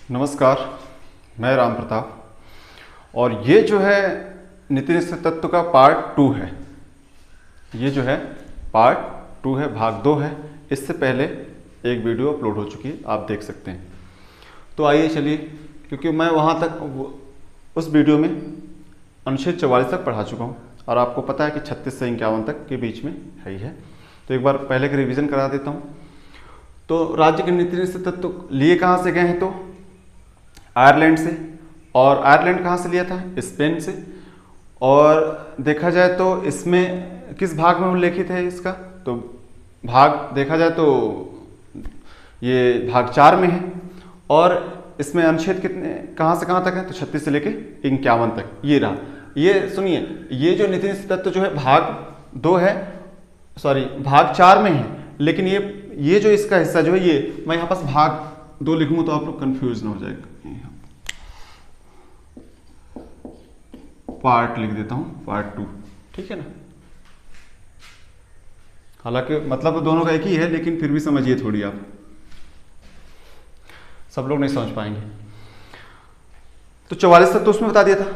नमस्कार, मैं राम प्रताप और ये जो है नीति निश्चित तत्व का पार्ट 2 है। ये जो है पार्ट 2 है, भाग 2 है। इससे पहले एक वीडियो अपलोड हो चुकी है, आप देख सकते हैं। तो आइए चलिए, क्योंकि मैं वहाँ तक उस वीडियो में अनुच्छेद 44 तक पढ़ा चुका हूँ और आपको पता है कि 36 से 51 तक के बीच में है ही है। तो एक बार पहले का रिवीजन करा देता हूँ। तो राज्य के नीति निश्चित तत्व लिए कहाँ से गए हैं? तो आयरलैंड से। और आयरलैंड कहाँ से लिया था? स्पेन से। और देखा जाए तो इसमें किस भाग में उल्लेखित है इसका? तो भाग देखा जाए तो ये भाग 4 में है। और इसमें अनुच्छेद कितने कहाँ से कहाँ तक है? तो 36 से लेके 51 तक ये रहा। ये सुनिए, ये जो नीति निश्चित तत्व जो है भाग 2 है, सॉरी भाग 4 में है, लेकिन ये जो इसका हिस्सा जो है ये मैं यहाँ पास भाग 2 लिखूंगा तो आप लोग कंफ्यूज ना हो जाएगा। पार्ट लिख देता हूँ, पार्ट 2, ठीक है ना। हालांकि मतलब तो दोनों का एक ही है, लेकिन फिर भी समझिए थोड़ी, आप सब लोग नहीं समझ पाएंगे। तो 44 तक तो उसमें बता दिया था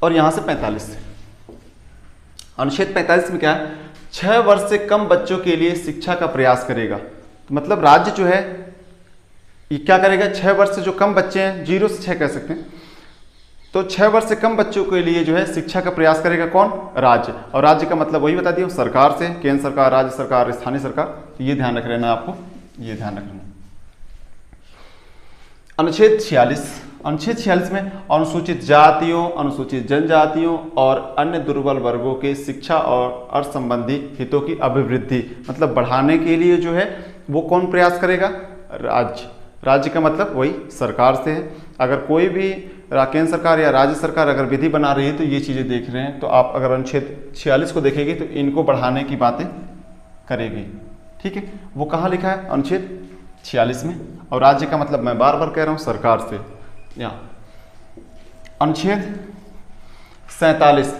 और यहां से 45 से अनुच्छेद 45 में क्या है? 6 वर्ष से कम बच्चों के लिए शिक्षा का प्रयास करेगा। तो मतलब राज्य जो है ये क्या करेगा? 6 वर्ष से जो कम बच्चे हैं, 0 से 6 कह सकते हैं, तो 6 वर्ष से कम बच्चों के लिए जो है शिक्षा का प्रयास करेगा। कौन? राज्य। और राज्य का मतलब वही बता दिया, सरकार से, केंद्र सरकार, राज्य सरकार, स्थानीय सरकार। तो ये ध्यान रख लेना, आपको ये ध्यान रखना। अनुच्छेद 46 में अनुसूचित जातियों, अनुसूचित जनजातियों और अन्य दुर्बल वर्गों के शिक्षा और अर्थ संबंधी हितों की अभिवृद्धि, मतलब बढ़ाने के लिए जो है वो कौन प्रयास करेगा? राज्य। राज्य का मतलब वही सरकार से है। अगर कोई भी केंद्र सरकार या राज्य सरकार अगर विधि बना रही है तो ये चीज़ें देख रहे हैं, तो आप अगर अनुच्छेद 46 को देखेंगे तो इनको बढ़ाने की बातें करेगी, ठीक है। वो कहाँ लिखा है? अनुच्छेद 46 में। और राज्य का मतलब मैं बार बार कह रहा हूँ, सरकार से। यहाँ अनुच्छेद 47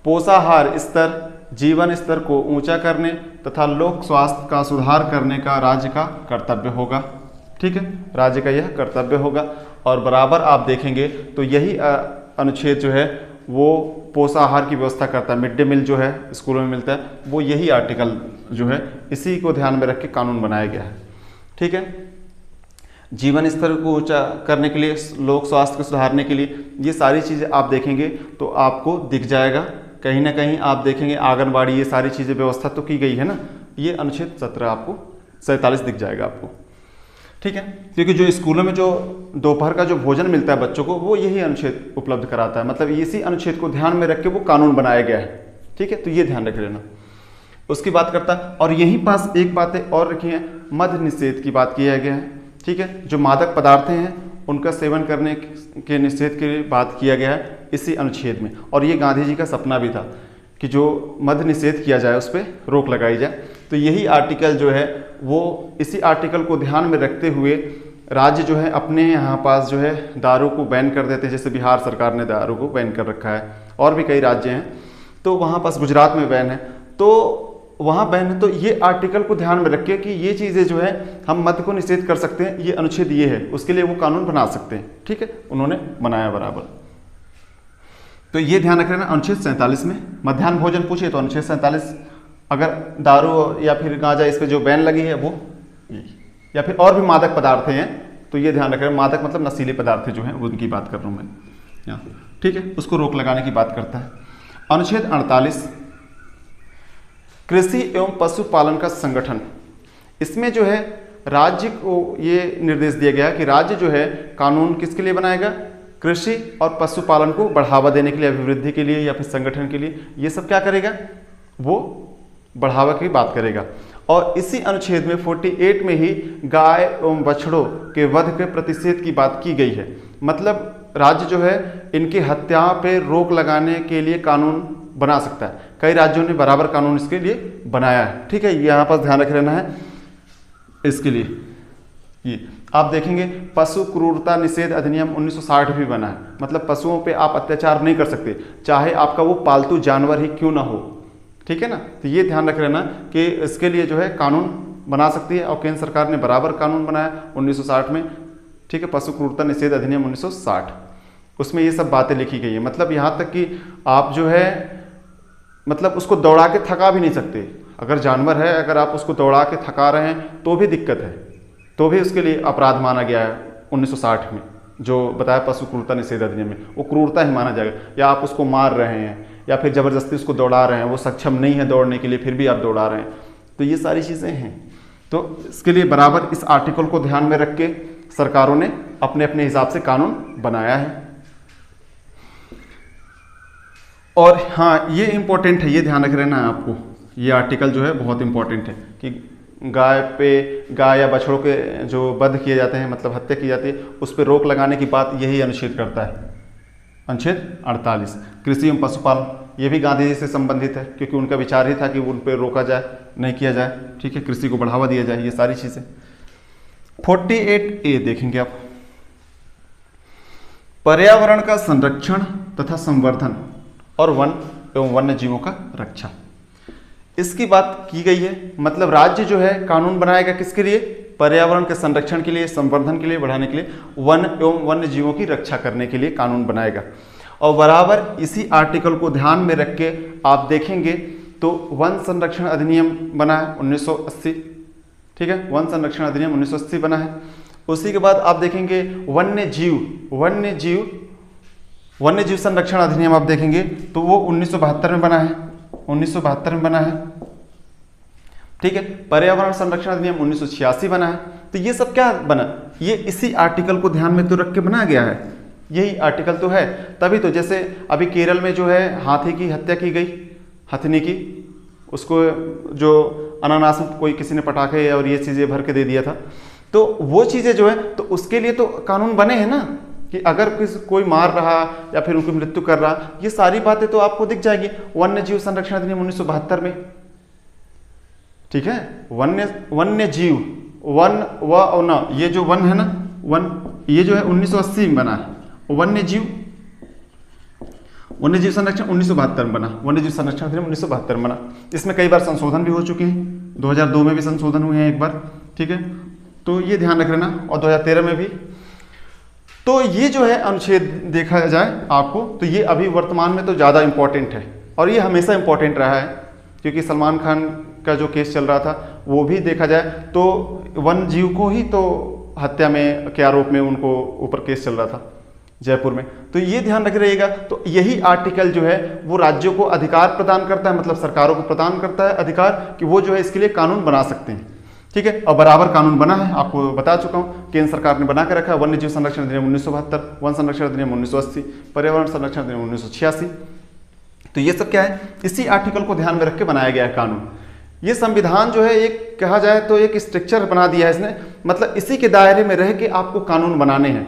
पोषाहार स्तर, जीवन स्तर को ऊंचा करने तथा लोक स्वास्थ्य का सुधार करने का राज्य का कर्तव्य होगा, ठीक है। राज्य का यह कर्तव्य होगा। और बराबर आप देखेंगे तो यही अनुच्छेद जो है वो पोषाहार की व्यवस्था करता है। मिड डे मील जो है स्कूलों में मिलता है, वो यही आर्टिकल जो है इसी को ध्यान में रख के कानून बनाया गया है, ठीक है। जीवन स्तर को ऊंचा करने के लिए, लोक स्वास्थ्य को सुधारने के लिए, ये सारी चीज़ें आप देखेंगे तो आपको दिख जाएगा। कहीं ना कहीं आप देखेंगे आंगनबाड़ी, ये सारी चीज़ें व्यवस्था तो की गई है ना। ये अनुच्छेद 17 आपको 47 दिख जाएगा आपको, ठीक है। क्योंकि जो स्कूलों में जो दोपहर का जो भोजन मिलता है बच्चों को, वो यही अनुच्छेद उपलब्ध कराता है। मतलब इसी अनुच्छेद को ध्यान में रख के वो कानून बनाया गया है, ठीक है। तो ये ध्यान रख लेना। उसकी बात करता है। और यहीं पास एक बातें और रखी है, मद्य निषेध की बात किया गया है, ठीक है। जो मादक पदार्थ हैं उनका सेवन करने के निषेध की बात किया गया है इसी अनुच्छेद में। और ये गांधी जी का सपना भी था कि जो मद्य निषेध किया जाए, उस पर रोक लगाई जाए। तो यही आर्टिकल जो है वो इसी आर्टिकल को ध्यान में रखते हुए राज्य जो है अपने यहाँ पास जो है दारू को बैन कर देते हैं। जैसे बिहार सरकार ने दारू को बैन कर रखा है, और भी कई राज्य हैं, तो वहाँ पास गुजरात में बैन है, तो वहाँ बैन है। तो ये आर्टिकल को ध्यान में रखिए कि ये चीज़ें जो है हम मद्य को निषेध कर सकते हैं, ये अनुच्छेद ये है, उसके लिए वो कानून बना सकते हैं, ठीक है। उन्होंने बनाया बराबर। तो ये ध्यान रख लेना। अनुच्छेद 47 में मध्याह्न भोजन पूछे तो अनुच्छेद 47, अगर दारू या फिर गांजा इस पर जो बैन लगी है वो, या फिर और भी मादक पदार्थ हैं तो ये ध्यान रखें। मादक मतलब नशीले पदार्थ जो हैं उनकी बात कर रहा हूँ मैं यहाँ, ठीक है। उसको रोक लगाने की बात करता है। अनुच्छेद 48 कृषि एवं पशुपालन का संगठन। इसमें जो है राज्य को ये निर्देश दिया गया कि राज्य जो है कानून किसके लिए बनाएगा? कृषि और पशुपालन को बढ़ावा देने के लिए, अभिवृद्धि के लिए या फिर संगठन के लिए। ये सब क्या करेगा? वो बढ़ावा की बात करेगा। और इसी अनुच्छेद में 48 में ही गाय एवं बछड़ों के वध के प्रतिषेध की बात की गई है। मतलब राज्य जो है इनकी हत्या पे रोक लगाने के लिए कानून बना सकता है। कई राज्यों ने बराबर कानून इसके लिए बनाया है, ठीक है। यहाँ पर ध्यान रख लेना है इसके लिए। ये आप देखेंगे पशु क्रूरता निषेध अधिनियम 1960 भी बना है। मतलब पशुओं पे आप अत्याचार नहीं कर सकते, चाहे आपका वो पालतू जानवर ही क्यों ना हो, ठीक है ना। तो ये ध्यान रख लेना कि इसके लिए जो है कानून बना सकती है, और केंद्र सरकार ने बराबर कानून बनाया 1960 में, ठीक है, पशु क्रूरता निषेध अधिनियम 1960, उसमें ये सब बातें लिखी गई है। मतलब यहाँ तक कि आप जो है मतलब उसको दौड़ा के थका भी नहीं सकते। अगर जानवर है, अगर आप उसको दौड़ा के थका रहे हैं तो भी दिक्कत है, तो भी उसके लिए अपराध माना गया है 1960 में, जो बताया पशु क्रूरता निषेध अधिनियम में, वो क्रूरता ही माना जाएगा। या आप उसको मार रहे हैं या फिर ज़बरदस्ती उसको दौड़ा रहे हैं, वो सक्षम नहीं है दौड़ने के लिए, फिर भी आप दौड़ा रहे हैं, तो ये सारी चीज़ें हैं। तो इसके लिए बराबर इस आर्टिकल को ध्यान में रख के सरकारों ने अपने अपने हिसाब से कानून बनाया है। और हाँ, ये इम्पोर्टेंट है, ये ध्यान रख लेना है आपको, ये आर्टिकल जो है बहुत इंपॉर्टेंट है कि गाय या बछड़ों के जो वध किए जाते हैं, मतलब हत्या की जाती है, उस पर रोक लगाने की बात यही अनुच्छेद करता है, अनुच्छेद 48। कृषि एवं पशुपालन, ये भी गांधी जी से संबंधित है, क्योंकि उनका विचार ही था कि उन पर रोका जाए, नहीं किया जाए, ठीक है, कृषि को बढ़ावा दिया जाए, ये सारी चीज़ें। 48A देखेंगे आप, पर्यावरण का संरक्षण तथा संवर्धन और वन एवं वन्य जीवों का रक्षा, इसकी बात की गई है। मतलब राज्य जो है कानून बनाएगा किसके लिए? पर्यावरण के संरक्षण के लिए, संवर्धन के लिए, बढ़ाने के लिए, वन एवं वन्य जीवों की रक्षा करने के लिए कानून बनाएगा। और बराबर इसी आर्टिकल को ध्यान में रख के आप देखेंगे तो वन संरक्षण अधिनियम बना है 1980, ठीक है, वन संरक्षण अधिनियम 1980 बना है। उसी के बाद आप देखेंगे वन्य जीव संरक्षण अधिनियम आप देखेंगे तो वो 1972 में बना है, 1972 में बना है, ठीक है। पर्यावरण संरक्षण अधिनियम 1986 बना है। तो ये सब क्या बना? ये इसी आर्टिकल को ध्यान में तो रख के बनाया गया है, यही आर्टिकल तो है। तभी तो जैसे अभी केरल में जो है हाथी की हत्या की गई, हथनी की, उसको जो अनानास में कोई किसी ने पटाखे और ये चीज़ें भर के दे दिया था, तो वो चीज़ें जो है तो उसके लिए तो कानून बने हैं ना, कि अगर कोई मार रहा या फिर उनकी मृत्यु कर रहा, ये सारी बातें तो आपको दिख जाएगी वन्य जीव संरक्षण अधिनियम 1972 में, ठीक है। वन्य जीव, वन व और न, ये जो वन है ना, वन, ये जो है 1980 में बना है। वन्य जीव संरक्षण 1972 में बना, वन्य जीव संरक्षण अधिनियम 1972 में बना। इसमें कई बार संशोधन भी हो चुके हैं, 2002 में भी संशोधन हुए हैं एक बार, ठीक है, तो ये ध्यान रख लेना, और 2013 में भी। तो ये जो है अनुच्छेद देखा जाए आपको, तो ये अभी वर्तमान में तो ज़्यादा इंपॉर्टेंट है, और ये हमेशा इंपॉर्टेंट रहा है, क्योंकि सलमान खान का जो केस चल रहा था वो भी देखा जाए तो वन जीव को ही तो हत्या में के आरोप में उनको ऊपर केस चल रहा था जयपुर में। तो ये ध्यान रख रहिएगा। तो यही आर्टिकल जो है वो राज्यों को अधिकार प्रदान करता है, मतलब सरकारों को प्रदान करता है अधिकार कि वो जो है इसके लिए कानून बना सकते हैं, ठीक है। और बराबर कानून बना है, आपको बता चुका हूँ, केंद्र सरकार ने बना के रखा है। वन्य जीव संरक्षण अधिनियम 1972, वन संरक्षण अधिनियम 1980, पर्यावरण संरक्षण अधिनियम 1986। तो ये सब क्या है? इसी आर्टिकल को ध्यान में रख के बनाया गया है कानून। ये संविधान जो है एक कहा जाए तो एक स्ट्रक्चर बना दिया है इसने, मतलब इसी के दायरे में रह के आपको कानून बनाने हैं,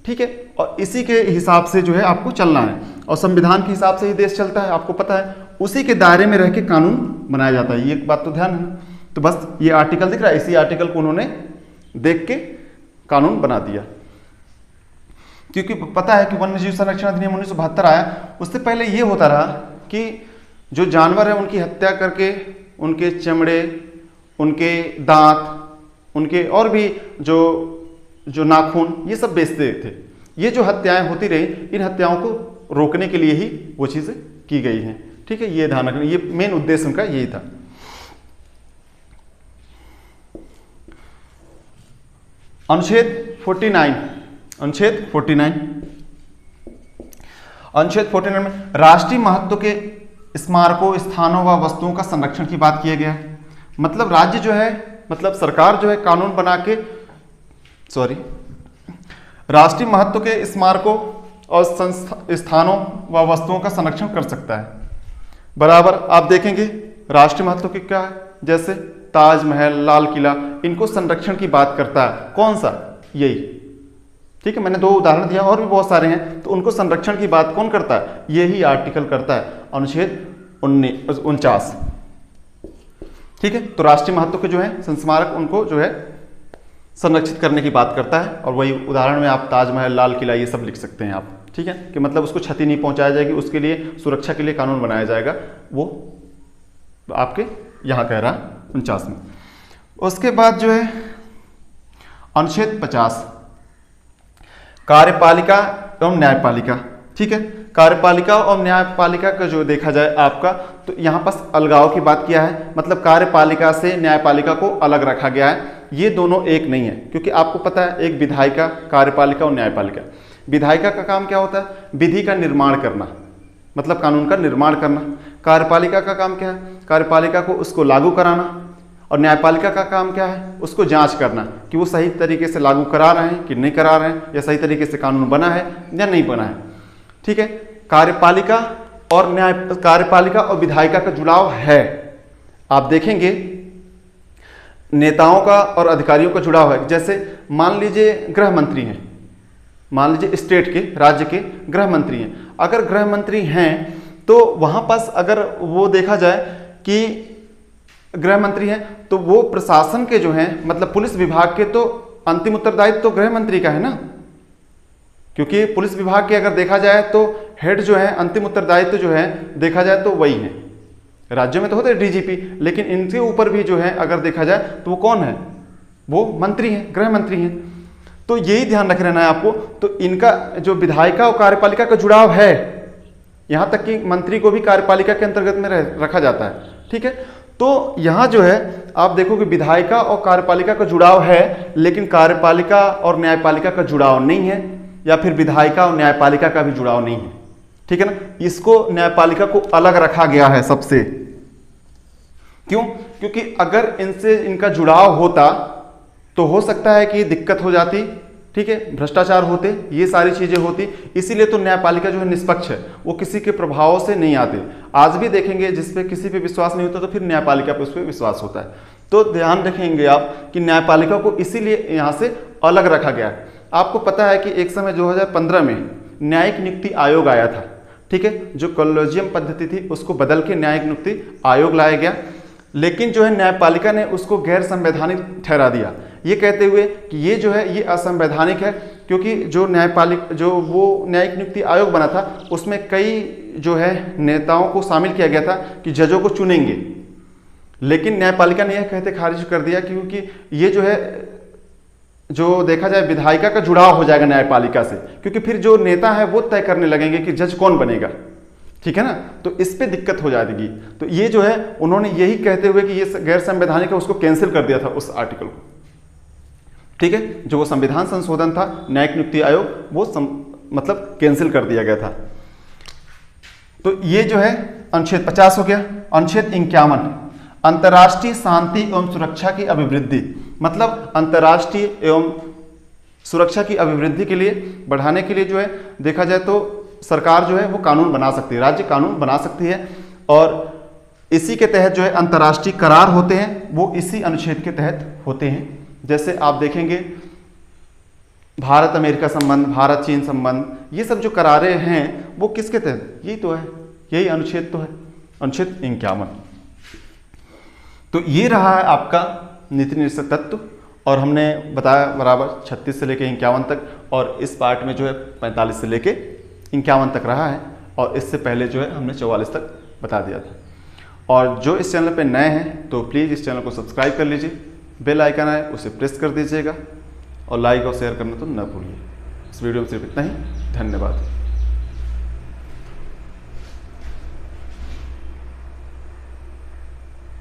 ठीक है, और इसी के हिसाब से जो है आपको चलना है। और संविधान के हिसाब से ही देश चलता है, आपको पता है, उसी के दायरे में रह के कानून बनाया जाता है। ये बात तो ध्यान है। तो बस ये आर्टिकल दिख रहा है, इसी आर्टिकल को उन्होंने देख के कानून बना दिया, क्योंकि पता है कि वन्य जीव संरक्षण अधिनियम 1972 आया, उससे पहले ये होता रहा कि जो जानवर है उनकी हत्या करके उनके चमड़े, उनके दांत, उनके और भी जो नाखून, ये सब बेचते थे। ये जो हत्याएं होती रही, इन हत्याओं को रोकने के लिए ही वो चीज़ें की गई हैं, ठीक है। ये ध्यान रखना, ये मेन उद्देश्य उनका यही था। अनुच्छेद 49, अनुच्छेद 49 में राष्ट्रीय महत्व के स्मारकों, स्थानों व वस्तुओं का संरक्षण की बात किया गया है। मतलब राज्य जो है, मतलब सरकार जो है कानून बना के, राष्ट्रीय महत्व के स्मारकों और स्थानों व वस्तुओं का संरक्षण कर सकता है। बराबर आप देखेंगे राष्ट्रीय महत्व के क्या है, जैसे ताजमहल, लाल किला, इनको संरक्षण की बात करता है। कौन सा? यही, ठीक है, मैंने 2 उदाहरण दिया, और भी बहुत सारे हैं। तो उनको संरक्षण की बात कौन करता है? यही आर्टिकल करता है, अनुच्छेद 49, ठीक है। तो राष्ट्रीय महत्व के जो है संस्मारक, उनको जो है संरक्षित करने की बात करता है। और वही उदाहरण में आप ताजमहल, लाल किला, ये सब लिख सकते हैं आप, ठीक है, कि मतलब उसको क्षति नहीं पहुंचाया जाएगी, उसके लिए सुरक्षा के लिए कानून बनाया जाएगा। वो आपके यहाँ कह रहा 49 में। उसके बाद जो है अनुच्छेद 50, कार्यपालिका एवं न्यायपालिका, ठीक है। कार्यपालिका और न्यायपालिका का जो देखा जाए आपका, तो यहाँ पर अलगाव की बात किया है, मतलब कार्यपालिका से न्यायपालिका को अलग रखा गया है। ये दोनों एक नहीं है, क्योंकि आपको पता है एक विधायिका, कार्यपालिका और न्यायपालिका। विधायिका का काम क्या होता है? विधि का निर्माण करना, मतलब कानून का निर्माण करना। कार्यपालिका का काम क्या है? कार्यपालिका को उसको लागू कराना। और न्यायपालिका का काम क्या है? उसको जांच करना कि वो सही तरीके से लागू करा रहे हैं कि नहीं करा रहे हैं, या सही तरीके से कानून बना है या नहीं बना है, ठीक है। कार्यपालिका और विधायिका का जुड़ाव है। आप देखेंगे नेताओं का और अधिकारियों का जुड़ाव है। जैसे मान लीजिए गृह मंत्री हैं, मान लीजिए स्टेट के, राज्य के गृह मंत्री हैं। अगर गृह मंत्री हैं तो वहां पास अगर वो देखा जाए कि गृह मंत्री हैं तो वो प्रशासन के जो हैं, मतलब पुलिस विभाग के, तो अंतिम उत्तरदायित्व तो गृह मंत्री का है ना, क्योंकि पुलिस विभाग के अगर देखा जाए तो हेड जो है, अंतिम उत्तरदायित्व जो है देखा जाए तो वही है। राज्यों में तो होते हैं डीजीपी, लेकिन इनके ऊपर भी जो है अगर देखा जाए तो वो कौन है? वो मंत्री हैं, गृह मंत्री हैं। तो यही ध्यान रख रहना है आपको। तो इनका जो विधायिका और कार्यपालिका का जुड़ाव है, यहां तक कि मंत्री को भी कार्यपालिका के अंतर्गत में रखा जाता है, ठीक है। तो यहां जो है आप देखोगे विधायिका और कार्यपालिका का जुड़ाव है, लेकिन कार्यपालिका और न्यायपालिका का जुड़ाव नहीं है, या फिर विधायिका और न्यायपालिका का भी जुड़ाव नहीं है, ठीक है ना। इसको न्यायपालिका को अलग रखा गया है सबसे। क्यों? क्योंकि अगर इनसे इनका जुड़ाव होता तो हो सकता है कि दिक्कत हो जाती, ठीक है, भ्रष्टाचार होते, ये सारी चीजें होती। इसीलिए तो न्यायपालिका जो है निष्पक्ष है, वो किसी के प्रभाव से नहीं आते। आज भी देखेंगे जिस पे किसी पे विश्वास नहीं होता तो फिर न्यायपालिका पे उस पर विश्वास होता है। तो ध्यान रखेंगे आप कि न्यायपालिका को इसीलिए यहाँ से अलग रखा गया है। आपको पता है कि एक समय 2015 में न्यायिक नियुक्ति आयोग आया था, ठीक है। जो कॉलेजियम पद्धति थी उसको बदल के न्यायिक नियुक्ति आयोग लाया गया, लेकिन जो है न्यायपालिका ने उसको गैर संवैधानिक ठहरा दिया, ये कहते हुए कि ये जो है ये असंवैधानिक है, क्योंकि जो न्यायिक नियुक्ति आयोग बना था उसमें कई जो है नेताओं को शामिल किया गया था कि जजों को चुनेंगे, लेकिन न्यायपालिका ने यह कहते खारिज कर दिया क्योंकि ये जो है, जो देखा जाए विधायिका का जुड़ाव हो जाएगा न्यायपालिका से, क्योंकि फिर जो नेता है वो तय करने लगेंगे कि जज कौन बनेगा, ठीक है ना। तो इस पे दिक्कत हो जाएगी। तो ये जो है उन्होंने यही कहते हुए कि ये गैर संवैधानिक है, उसको कैंसिल कर दिया था उस आर्टिकल को, ठीक है। जो वो संविधान संशोधन था न्यायिक नियुक्ति आयोग, वो मतलब कैंसिल कर दिया गया था। तो ये जो है अनुच्छेद 50 हो गया। अनुच्छेद 51 अंतर्राष्ट्रीय शांति एवं सुरक्षा की अभिवृद्धि, मतलब अंतर्राष्ट्रीय एवं सुरक्षा की अभिवृद्धि के लिए, बढ़ाने के लिए जो है देखा जाए तो सरकार जो है वो कानून बना सकती है, राज्य कानून बना सकती है, और इसी के तहत जो है अंतर्राष्ट्रीय करार होते हैं वो इसी अनुच्छेद के तहत होते हैं। जैसे आप देखेंगे भारत अमेरिका संबंध, भारत चीन संबंध, ये सब जो करारे हैं वो किसके तहत? यही तो है, यही अनुच्छेद तो है, अनुच्छेद 51। तो ये रहा है आपका नीति निर्देशक तत्व, और हमने बताया बराबर 36 से लेके 51 तक, और इस पार्ट में जो है 45 से लेके 51 तक रहा है, और इससे पहले जो है हमने 44 तक बता दिया था। और जो इस चैनल पे नए हैं तो प्लीज़ इस चैनल को सब्सक्राइब कर लीजिए, बेल आइकन है उसे प्रेस कर दीजिएगा, और लाइक और शेयर करना तो न भूलिए। इस वीडियो में सिर्फ इतना ही, धन्यवाद।